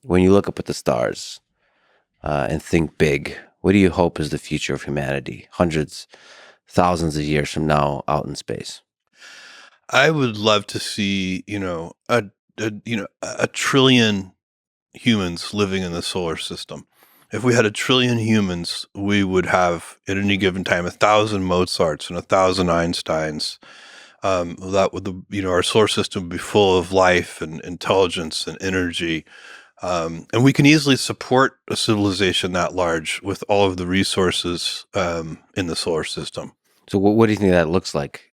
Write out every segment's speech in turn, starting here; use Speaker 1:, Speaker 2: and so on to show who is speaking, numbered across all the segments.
Speaker 1: When you look up at the stars and think big, what do you hope is the future of humanity, hundreds, thousands of years from now, out in space?
Speaker 2: I would love to see, a trillion humans living in the solar system. If we had a trillion humans, we would have at any given time 1,000 Mozarts and 1,000 Einsteins. That would, our solar system would be full of life and intelligence and energy. And we can easily support a civilization that large with all of the resources in the solar system.
Speaker 1: So, what do you think that looks like?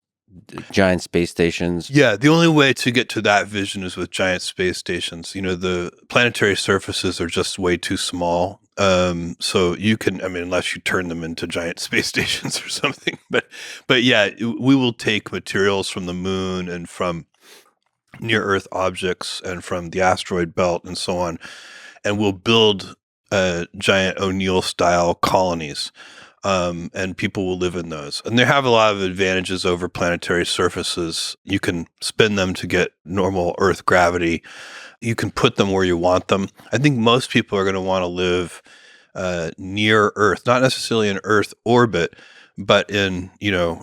Speaker 1: Giant space stations?
Speaker 2: Yeah, the only way to get to that vision is with giant space stations. The planetary surfaces are just way too small. So you can, I mean, unless you turn them into giant space stations or something. But yeah, we will take materials from the moon and from near Earth objects and from the asteroid belt and so on, and we'll build giant O'Neill style colonies. And people will live in those. And they have a lot of advantages over planetary surfaces. You can spin them to get normal Earth gravity. You can put them where you want them. I think most people are going to want to live near Earth, not necessarily in Earth orbit, but in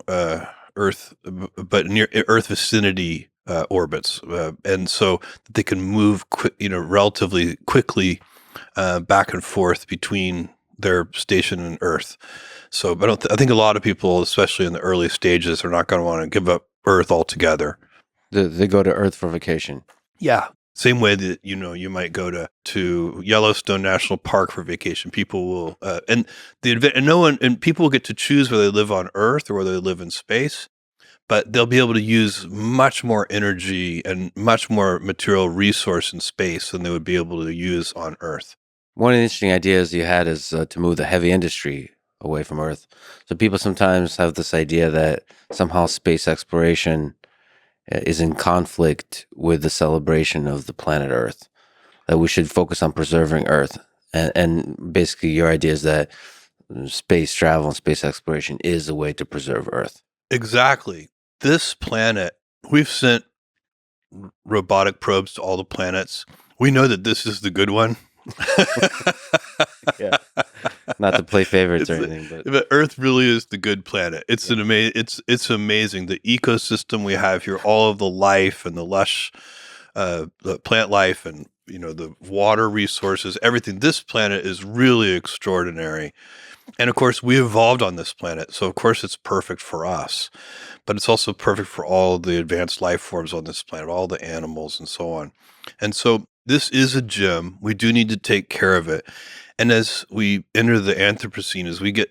Speaker 2: Earth, but near Earth vicinity orbits, and so that they can move, relatively quickly back and forth between their station and Earth. So, I think a lot of people, especially in the early stages, are not going to want to give up Earth altogether.
Speaker 1: They go to Earth for vacation.
Speaker 2: Yeah. Same way that you might go to Yellowstone National Park for vacation. People will and people will get to choose whether they live on Earth or whether they live in space, but they'll be able to use much more energy and much more material resource in space than they would be able to use on Earth.
Speaker 1: One of the interesting ideas you had is to move the heavy industry away from Earth. So people sometimes have this idea that somehow space exploration is in conflict with the celebration of the planet Earth, that we should focus on preserving Earth. And basically, your idea is that space travel and space exploration is a way to preserve Earth.
Speaker 2: Exactly. This planet, we've sent robotic probes to all the planets. We know that this is the good one.
Speaker 1: Yeah. Not to play favorites or
Speaker 2: It's
Speaker 1: anything,
Speaker 2: but Earth really is the good planet. It's an it's amazing, the ecosystem we have here, all of the life and the lush, the plant life, and the water resources, everything. This planet is really extraordinary, and of course we evolved on this planet, so of course it's perfect for us. But it's also perfect for all the advanced life forms on this planet, all the animals and so on. And so this is a gem. We do need to take care of it. And as we enter the Anthropocene,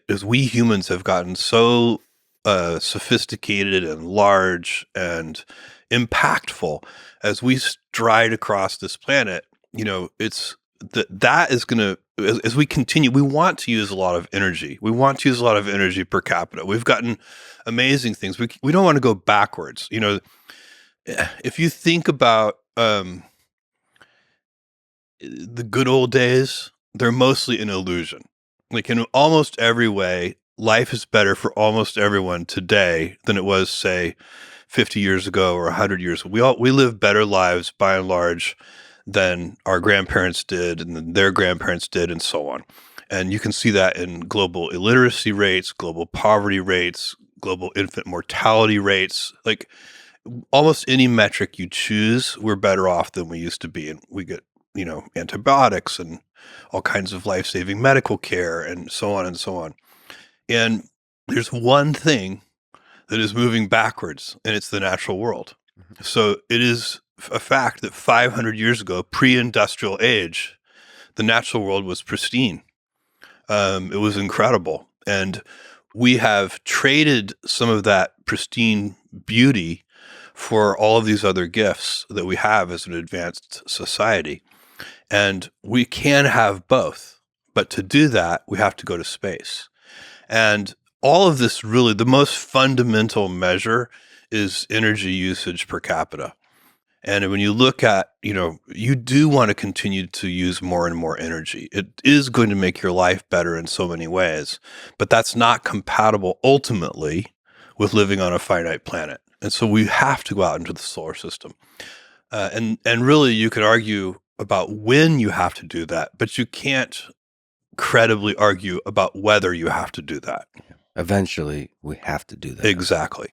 Speaker 2: as we humans have gotten so sophisticated and large and impactful, as we stride across this planet, it's that is going to, as we continue, we want to use a lot of energy. We want to use a lot of energy per capita. We've gotten amazing things. We don't want to go backwards. If you think about the good old days, they're mostly an illusion. Like in almost every way, life is better for almost everyone today than it was, say, 50 years ago or 100 years ago. We live better lives by and large than our grandparents did and then their grandparents did and so on. And you can see that in global illiteracy rates, global poverty rates, global infant mortality rates. Like almost any metric you choose, we're better off than we used to be. And we get, antibiotics and all kinds of life-saving medical care and so on and so on. And there's one thing that is moving backwards, and it's the natural world.
Speaker 1: Mhm.
Speaker 2: So it is a fact that 500 years ago, pre-industrial age, the natural world was pristine. It was incredible. And we have traded some of that pristine beauty for all of these other gifts that we have as an advanced society. And we can have both. But to do that, we have to go to space. And all of this, really, the most fundamental measure is energy usage per capita. And when you look at, you do want to continue to use more and more energy. It is going to make your life better in so many ways, but that's not compatible ultimately with living on a finite planet. And so we have to go out into the solar system. And really, you could argue about when you have to do that, but you can't credibly argue about whether you have to do that.
Speaker 1: Eventually, we have to do that.
Speaker 2: Exactly.